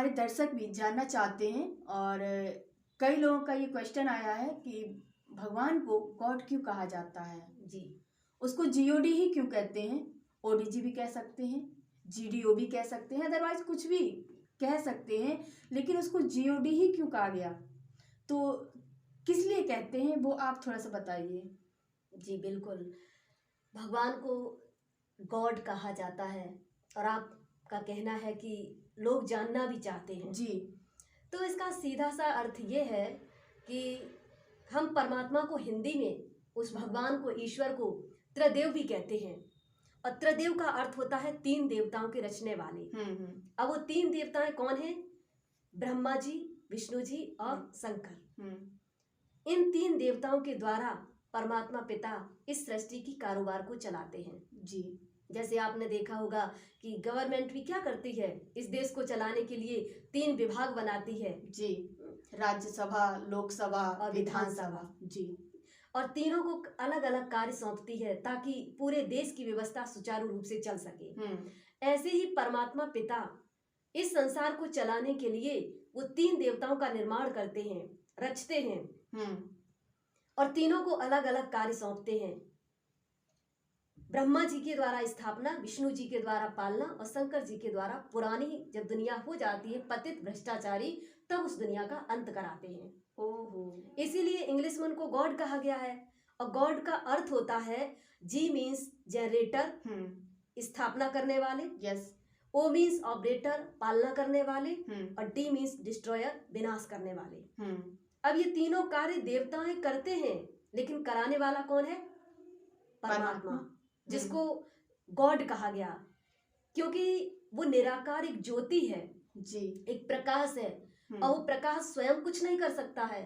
हमारे दर्शक भी जानना चाहते हैं और कई लोगों का ये क्वेश्चन आया है कि भगवान को गॉड क्यों कहा जाता है। जी उसको जीओडी ही क्यों कहते हैं। ओडीजी भी कह सकते हैं, जीडीओ भी कह सकते हैं, अदरवाइज कुछ भी कह सकते हैं, लेकिन उसको जीओडी ही क्यों कहा गया, तो किस लिए कहते हैं वो आप थोड़ा सा बताइए। जी बिल्कुल, भगवान को गॉड कहा जाता है और आपका कहना है कि लोग जानना भी चाहते हैं। जी तो इसका सीधा सा अर्थ ये है कि हम परमात्मा को हिंदी में, उस भगवान को, ईश्वर को त्रिदेव भी कहते हैं। और त्रिदेव का अर्थ होता है तीन देवताओं के रचने वाले। अब वो तीन देवताएं कौन हैं? ब्रह्मा जी, विष्णु जी और शंकर। इन तीन देवताओं के द्वारा परमात्मा पिता इस सृष्टि की कारोबार को चलाते हैं। जी जैसे आपने देखा होगा कि गवर्नमेंट भी क्या करती है, इस देश को चलाने के लिए तीन विभाग बनाती है। जी, राज्यसभा, लोकसभा और विधानसभा। जी, और तीनों को अलग अलग कार्य सौंपती है ताकि पूरे देश की व्यवस्था सुचारू रूप से चल सके। ऐसे ही परमात्मा पिता इस संसार को चलाने के लिए वो तीन देवताओं का निर्माण करते हैं, रचते हैं और तीनों को अलग अलग कार्य सौंपते हैं। ब्रह्मा जी के द्वारा स्थापना, विष्णु जी के द्वारा पालना और शंकर जी के द्वारा पुरानी जब दुनिया हो जाती है पतित भ्रष्टाचारी, तब उस दुनिया का अंत कराते हैं। ओहो, इसीलिए इंग्लिश में उनको गॉड कहा गया है। और गॉड का अर्थ होता है, जी मीन्स जनरेटर, स्थापना करने वाले, यस, ओ मीन्स ऑपरेटर, पालना करने वाले, और डी मीन्स डिस्ट्रॉयर, विनाश करने वाले। अब ये तीनों कार्य देवताएं करते हैं, लेकिन कराने वाला कौन है? परमात्मा, जिसको गॉड कहा गया, क्योंकि वो निराकार एक ज्योति है। जी, एक प्रकाश है और वो प्रकाश स्वयं कुछ नहीं कर सकता है।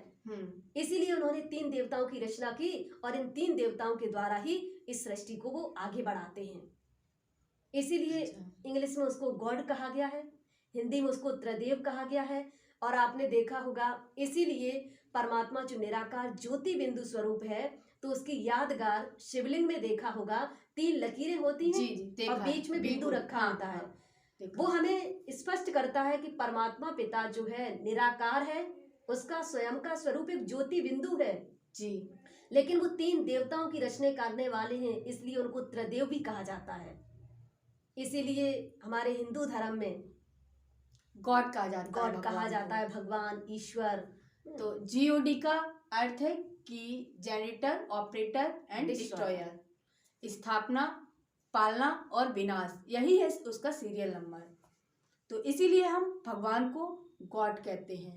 इसीलिए उन्होंने तीन देवताओं की रचना की और इन तीन देवताओं के द्वारा ही इस सृष्टि को वो आगे बढ़ाते हैं। इसीलिए इंग्लिश में उसको गॉड कहा गया है, हिंदी में उसको त्रिदेव कहा गया है। और आपने देखा होगा, इसीलिए परमात्मा जो निराकार ज्योति बिंदु स्वरूप है, तो उसकी यादगार शिवलिंग में देखा होगा तीन लकीरें होती हैं। जी, और बीच में बिंदु रखा होता है। वो हमें स्पष्ट करता है कि परमात्मा पिता जो है निराकार है, उसका स्वयं का स्वरूप एक ज्योति बिंदु है। जी, लेकिन वो तीन देवताओं की रचने करने वाले हैं, इसलिए उनको त्रिदेव भी कहा जाता है। इसीलिए हमारे हिंदू धर्म में गॉड कहा जाता है, भगवान, ईश्वर। तो जीओडी का अर्थ है कि जनरेटर, ऑपरेटर एंड डिस्ट्रॉयर, स्थापना, पालना और विनाश, यही है उसका सीरियल नंबर। तो इसीलिए हम भगवान को गॉड कहते हैं।